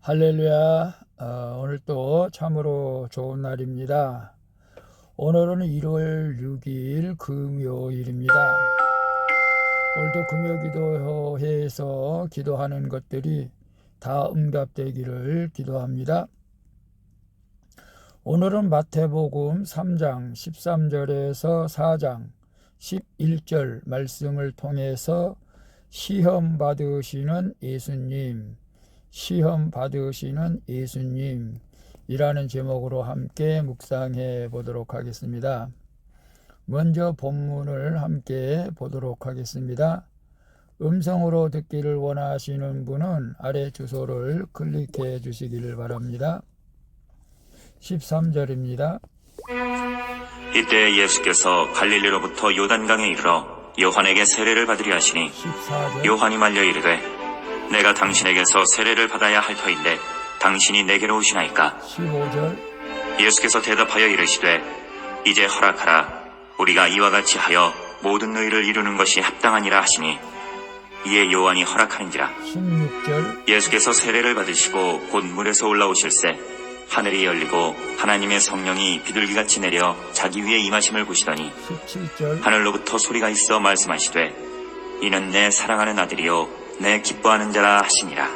할렐루야. 오늘 또 참으로 좋은 날입니다. 오늘은 1월 6일 금요일입니다. 오늘도 금요기도회에서 기도하는 것들이 다 응답되기를 기도합니다. 오늘은 마태복음 3장 13절에서 4장 11절 말씀을 통해서 시험 받으시는 예수님, 시험 받으시는 예수님이라는 제목으로 함께 묵상해 보도록 하겠습니다. 먼저 본문을 함께 보도록 하겠습니다. 음성으로 듣기를 원하시는 분은 아래 주소를 클릭해 주시기를 바랍니다. 13절입니다. 이때 예수께서 갈릴리로부터 요단강에 이르러 요한에게 세례를 받으려 하시니 14절. 요한이 말려 이르되 내가 당신에게서 세례를 받아야 할 터인데 당신이 내게로 오시나이까. 15절. 예수께서 대답하여 이르시되 이제 허락하라. 우리가 이와 같이 하여 모든 의를 이루는 것이 합당하니라 하시니 이에 요한이 허락하는지라. 16절. 예수께서 세례를 받으시고 곧 물에서 올라오실새 하늘이 열리고 하나님의 성령이 비둘기같이 내려 자기 위에 임하심을 보시더니 17절. 하늘로부터 소리가 있어 말씀하시되 이는 내 사랑하는 아들이요 내 기뻐하는 자라 하시니라.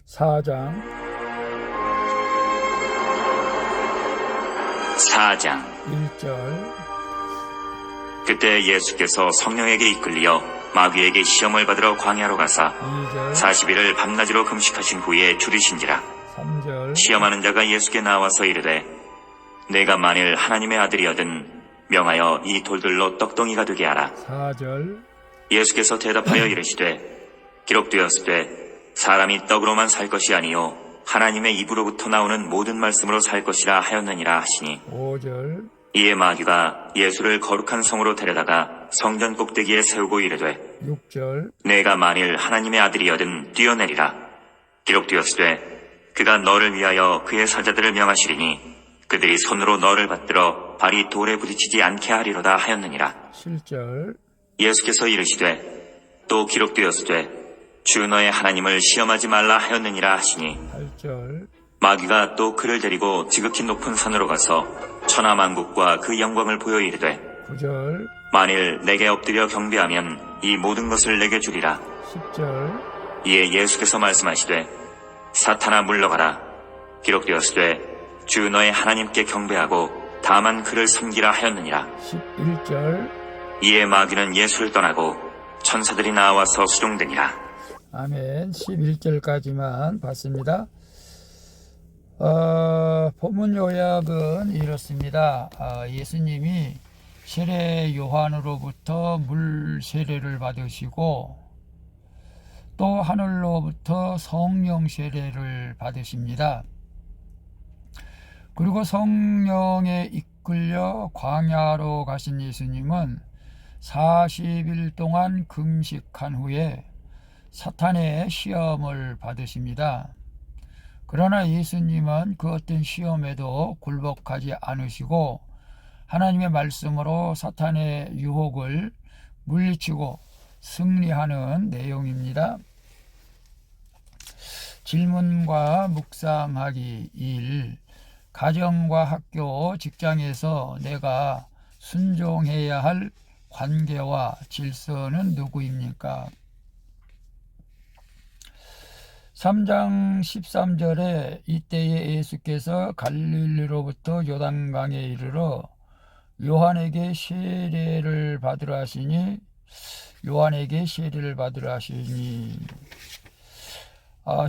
4장. 4장 1절. 그때 예수께서 성령에게 이끌리어 마귀에게 시험을 받으러 광야로 가사 2절. 40일을 밤낮으로 금식하신 후에 줄이신지라. 3절. 시험하는 자가 예수께 나와서 이르되 내가 만일 하나님의 아들이거든 명하여 이 돌들로 떡덩이가 되게 하라. 4절. 예수께서 대답하여 이르시되 기록되었으되 사람이 떡으로만 살 것이 아니요 하나님의 입으로부터 나오는 모든 말씀으로 살 것이라 하였느니라 하시니 5절. 이에 마귀가 예수를 거룩한 성으로 데려다가 성전 꼭대기에 세우고 이르되 6절. 내가 만일 하나님의 아들이거든 뛰어내리라. 기록되었으되 그가 너를 위하여 그의 사자들을 명하시리니 그들이 손으로 너를 받들어 발이 돌에 부딪히지 않게 하리로다 하였느니라. 7절. 예수께서 이르시되 또 기록되었으되 주 너의 하나님을 시험하지 말라 하였느니라 하시니 8절. 마귀가 또 그를 데리고 지극히 높은 산으로 가서 천하만국과 그 영광을 보여 이르되 9절. 만일 내게 엎드려 경배하면 이 모든 것을 내게 주리라. 10절. 이에 예수께서 말씀하시되 사탄아 물러가라. 기록되었으되 주 너의 하나님께 경배하고 다만 그를 섬기라 하였느니라. 11절. 이에 마귀는 예수를 떠나고 천사들이 나와서 수종되니라. 아멘. 11절까지만 봤습니다. 본문 요약은 이렇습니다. 예수님이 세례 요한으로부터 물 세례를 받으시고 또 하늘로부터 성령 세례를 받으십니다. 그리고 성령에 이끌려 광야로 가신 예수님은 40일 동안 금식한 후에 사탄의 시험을 받으십니다. 그러나 예수님은 그 어떤 시험에도 굴복하지 않으시고 하나님의 말씀으로 사탄의 유혹을 물리치고 승리하는 내용입니다. 질문과 묵상하기 1. 가정과 학교, 직장에서 내가 순종해야 할 관계와 질서는 누구입니까? 3장 13절에 이때에 예수께서 갈릴리로부터 요단강에 이르러 요한에게 세례를 받으라 하시니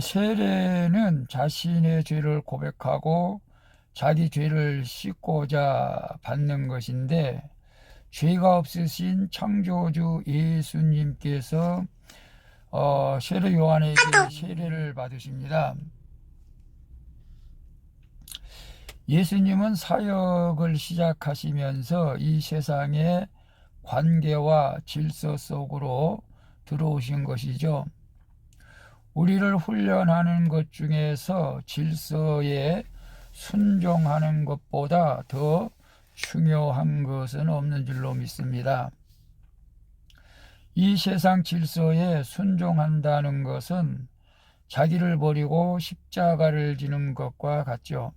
세례는 자신의 죄를 고백하고 자기 죄를 씻고자 받는 것인데 죄가 없으신 창조주 예수님께서 세례 요한에게 세례를 받으십니다. 예수님은 사역을 시작하시면서 이 세상의 관계와 질서 속으로 들어오신 것이죠. 우리를 훈련하는 것 중에서 질서에 순종하는 것보다 더 중요한 것은 없는 줄로 믿습니다. 이 세상 질서에 순종한다는 것은 자기를 버리고 십자가를 지는 것과 같죠.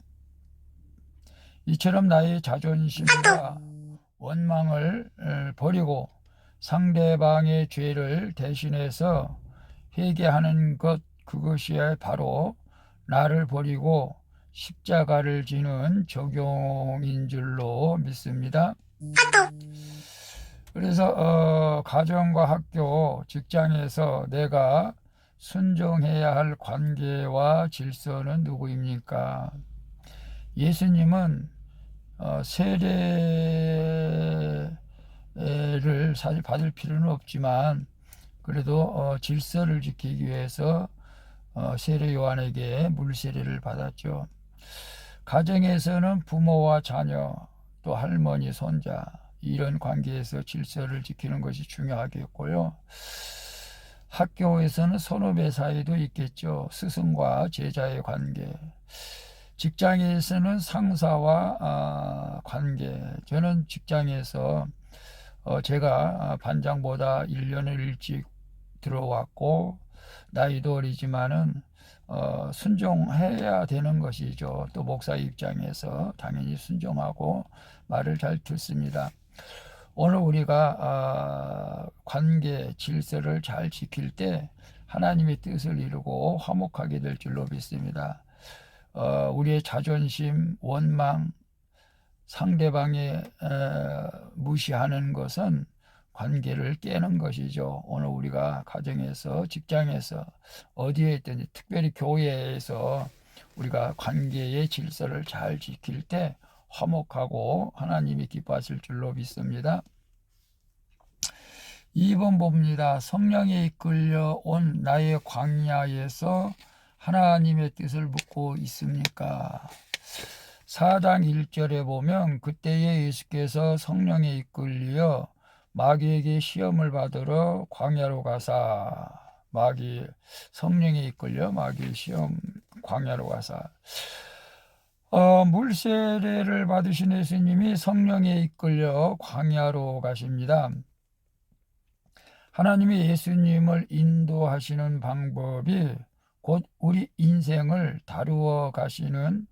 이처럼 나의 자존심과 원망을 버리고 상대방의 죄를 대신해서 회개하는 것, 그것이 바로 나를 버리고 십자가를 지는 적용인 줄로 믿습니다. 그래서 가정과 학교, 직장에서 내가 순종해야 할 관계와 질서는 누구입니까? 예수님은 세례를 사실 받을 필요는 없지만 그래도 질서를 지키기 위해서 세례 요한에게 물세례를 받았죠. 가정에서는 부모와 자녀, 또 할머니, 손자 이런 관계에서 질서를 지키는 것이 중요하겠고요. 학교에서는 선후배 사이도 있겠죠. 스승과 제자의 관계. 직장에서는 상사와 관계. 저는 직장에서 제가 반장보다 1년을 일찍 들어왔고 나이도 어리지만은 순종해야 되는 것이죠. 또 목사 입장에서 당연히 순종하고 말을 잘 듣습니다. 오늘 우리가 관계 질서를 잘 지킬 때 하나님의 뜻을 이루고 화목하게 될 줄로 믿습니다. 우리의 자존심, 원망, 상대방의 무시하는 것은 관계를 깨는 것이죠. 오늘 우리가 가정에서, 직장에서, 어디에 있든지, 특별히 교회에서 우리가 관계의 질서를 잘 지킬 때 화목하고 하나님이 기뻐하실 줄로 믿습니다. 2번 봅니다. 성령에 이끌려 온 나의 광야에서 하나님의 뜻을 묻고 있습니까? 4장 1절에 보면 그때에 예수께서 성령에 이끌려 마귀에게 시험을 받으러 광야로 가사, 성령에 이끌려 마귀의 시험 광야로 가사. 물세례를 받으신 예수님이 성령에 이끌려 광야로 가십니다. 하나님이 예수님을 인도하시는 방법이 곧 우리 인생을 다루어 가시는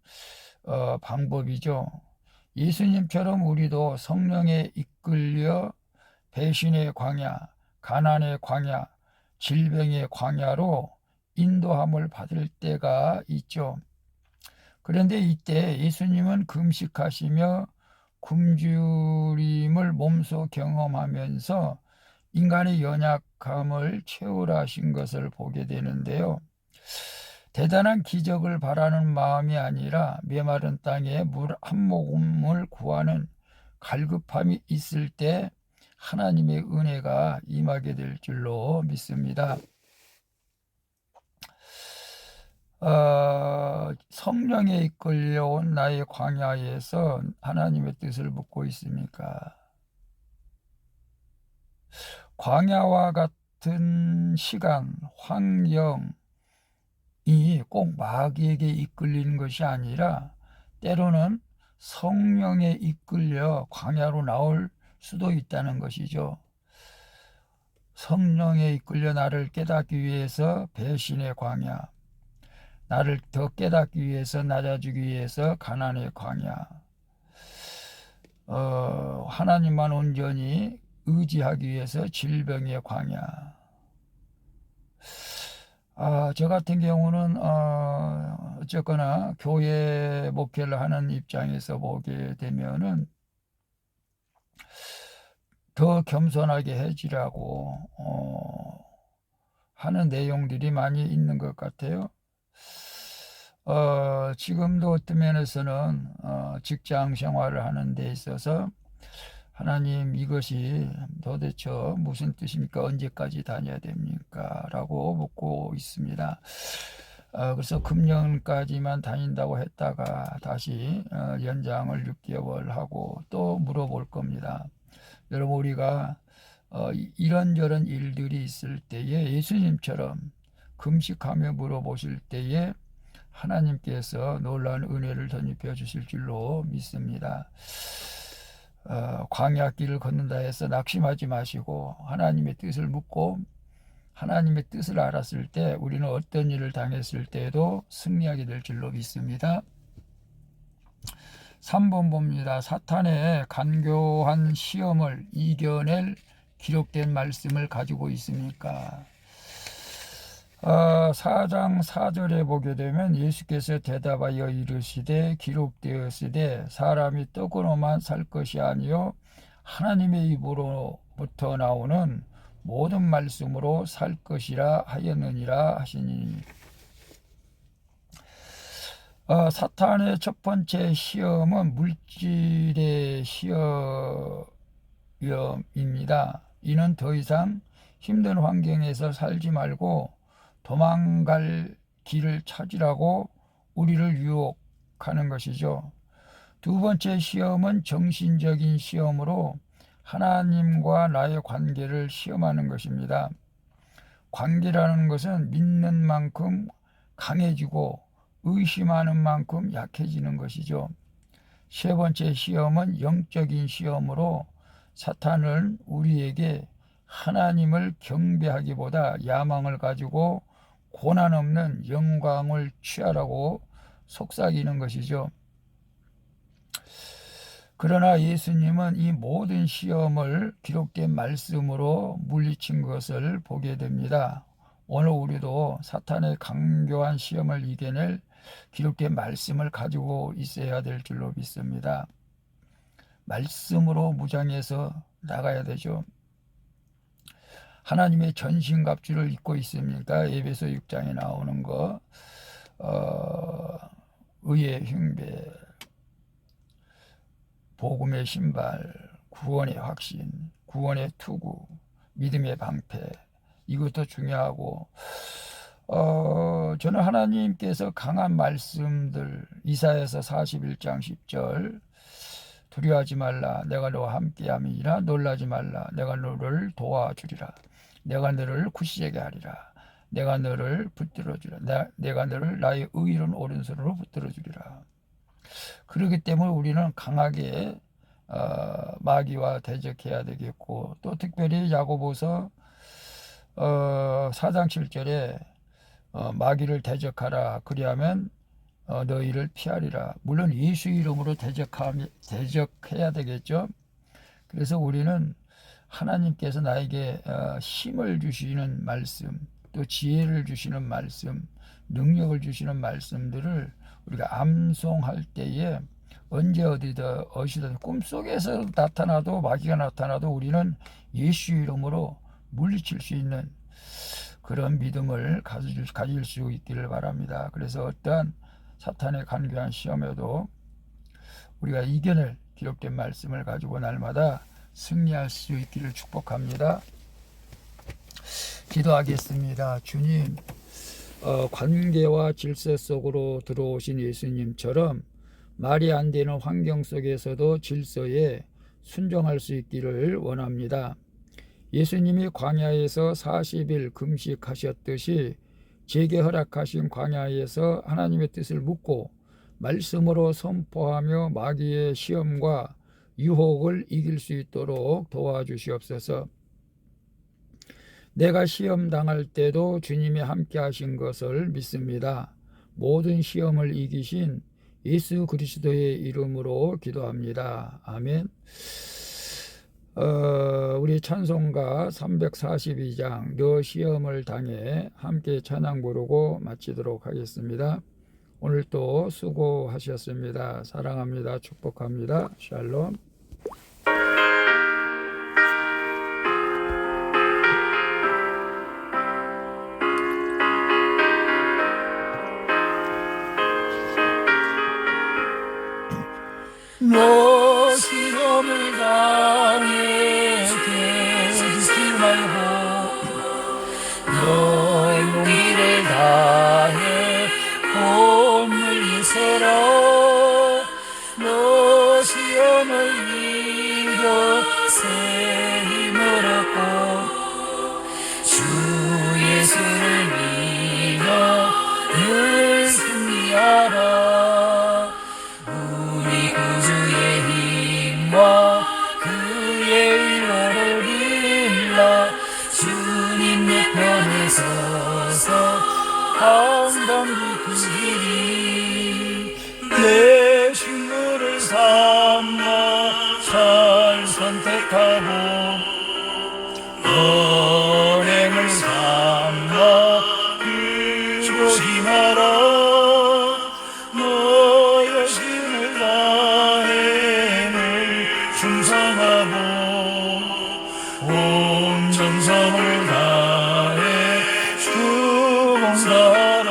방법이죠. 예수님처럼 우리도 성령에 이끌려 배신의 광야, 가난의 광야, 질병의 광야로 인도함을 받을 때가 있죠. 그런데 이때 예수님은 금식하시며 굶주림을 몸소 경험하면서 인간의 연약함을 채우라 하신 것을 보게 되는데요. 대단한 기적을 바라는 마음이 아니라 메마른 땅에 물 한 모금을 구하는 갈급함이 있을 때 하나님의 은혜가 임하게 될 줄로 믿습니다. 성령에 이끌려온 나의 광야에서 하나님의 뜻을 묻고 있습니까? 광야와 같은 시간, 환경이 꼭 마귀에게 이끌리는 것이 아니라 때로는 성령에 이끌려 광야로 나올 수도 있다는 것이죠. 성령에 이끌려 나를 깨닫기 위해서 배신의 광야, 나를 더 깨닫기 위해서 낮아지기 위해서 가난의 광야, 하나님만 온전히 의지하기 위해서 질병의 광야. 저 같은 경우는 어쨌거나 교회 목회를 하는 입장에서 보게 되면은 더 겸손하게 해지라고 하는 내용들이 많이 있는 것 같아요. 지금도 어떤 면에서는 직장 생활을 하는 데 있어서 하나님 이것이 도대체 무슨 뜻입니까? 언제까지 다녀야 됩니까? 라고 묻고 있습니다. 그래서 금년까지만 다닌다고 했다가 다시 연장을 6개월 하고 또 물어볼 겁니다. 여러분 우리가 이런저런 일들이 있을 때에 예수님처럼 금식하며 물어보실 때에 하나님께서 놀라운 은혜를 덧입혀 주실 줄로 믿습니다. 광야길을 걷는다 해서 낙심하지 마시고 하나님의 뜻을 묻고 하나님의 뜻을 알았을 때 우리는 어떤 일을 당했을 때에도 승리하게 될 줄로 믿습니다. 3번 봅니다. 사탄의 간교한 시험을 이겨낼 기록된 말씀을 가지고 있습니까? 4장 4절에 보게 되면 예수께서 대답하여 이르시되 기록되었으되 사람이 떡으로만 살 것이 아니요 하나님의 입으로부터 나오는 모든 말씀으로 살 것이라 하였느니라 하시니, 사탄의 첫 번째 시험은 물질의 시험입니다. 이는 더 이상 힘든 환경에서 살지 말고 도망갈 길을 찾으라고 우리를 유혹하는 것이죠. 두 번째 시험은 정신적인 시험으로 하나님과 나의 관계를 시험하는 것입니다. 관계라는 것은 믿는 만큼 강해지고 의심하는 만큼 약해지는 것이죠. 세 번째 시험은 영적인 시험으로 사탄은 우리에게 하나님을 경배하기보다 야망을 가지고 고난 없는 영광을 취하라고 속삭이는 것이죠. 그러나 예수님은 이 모든 시험을 기록된 말씀으로 물리친 것을 보게 됩니다. 오늘 우리도 사탄의 강교한 시험을 이겨낼 기록된 말씀을 가지고 있어야 될 줄로 믿습니다. 말씀으로 무장해서 나가야 되죠. 하나님의 전신갑주를 입고 있습니까? 에베소 6장에 나오는 거, 의의 흉배, 복음의 신발, 구원의 확신, 구원의 투구, 믿음의 방패, 이것도 중요하고, 저는 하나님께서 강한 말씀들, 이사야서 41장 10절, 두려워하지 말라, 내가 너와 함께함이니라. 놀라지 말라, 내가 너를 도와주리라. 내가 너를 굳세게 하리라. 내가 너를 붙들어주리라. 내가 너를 나의 의로운 오른손으로 붙들어주리라. 그렇기 때문에 우리는 강하게 마귀와 대적해야 되겠고, 또 특별히 야고보서 4장 7절에 마귀를 대적하라, 그리하면 너희를 피하리라. 물론 예수 이름으로 대적해야 되겠죠. 그래서 우리는 하나님께서 나에게 힘을 주시는 말씀, 또 지혜를 주시는 말씀, 능력을 주시는 말씀들을 우리가 암송할 때에 언제 어디든 꿈속에서 나타나도, 마귀가 나타나도 우리는 예수 이름으로 물리칠 수 있는 그런 믿음을 가질 수 있기를 바랍니다. 그래서 어떠한 사탄의 간교한 시험에도 우리가 이겨낼 기록된 말씀을 가지고 날마다 승리할 수 있기를 축복합니다. 기도하겠습니다. 주님, 관계와 질서 속으로 들어오신 예수님처럼 말이 안 되는 환경 속에서도 질서에 순종할 수 있기를 원합니다. 예수님이 광야에서 40일 금식하셨듯이 제게 허락하신 광야에서 하나님의 뜻을 묻고 말씀으로 선포하며 마귀의 시험과 유혹을 이길 수 있도록 도와주시옵소서. 내가 시험 당할 때도 주님이 함께 하신 것을 믿습니다. 모든 시험을 이기신 예수 그리스도의 이름으로 기도합니다. 아멘. 우리 찬송가 342장 너 시험을 당해 함께 찬양 부르고 마치도록 하겠습니다. 오늘 또 수고하셨습니다. 사랑합니다. 축복합니다. 샬롬. 너 시험을 당해 깨지지 말고 너 용기를 다해 폼을 이세라. 너 시험을 이겨 새 힘을 얻고 주 예수를 믿어 늘 승리하라. 우리 구주의 당기 그 길이 내 식물을 삼아 잘 선택하고 언행을 삼아 그러지 마라. 너 열심을 다해 늘 충성하고 온 정성을 다해 주봉사하라.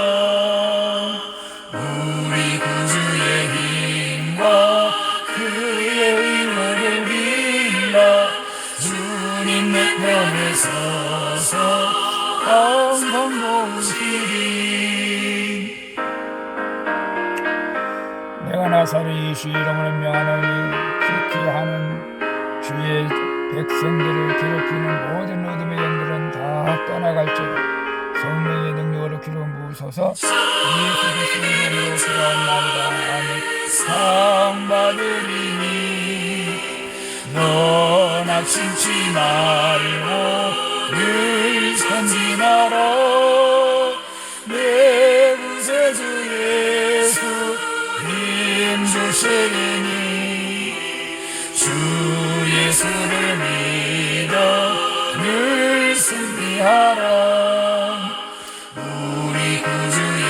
우리 구주의 힘과 그의 의를 빌라. 주님 내 편에 서서 항상 도우시리. 내가 나사렛 예수 이름으로 명하노니 기히 하는 주의 백성들을 괴롭히는 모든 어둠의 영들은 다 떠나갈지어다. 성령의 능력으로 기름 부으소서. 예수 그리스도 이름으로 기도하옵나이다. 아멘. 상 받으리니 너나 침치 말고 늘 선진하라. 내 구세주 예수 힘 주시리니 주 예수를 믿어 늘 승리하라. 우리 구주의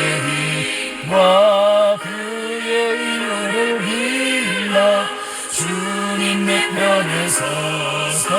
힘과 그의 위로를 빌라. 주님 내 편에 서서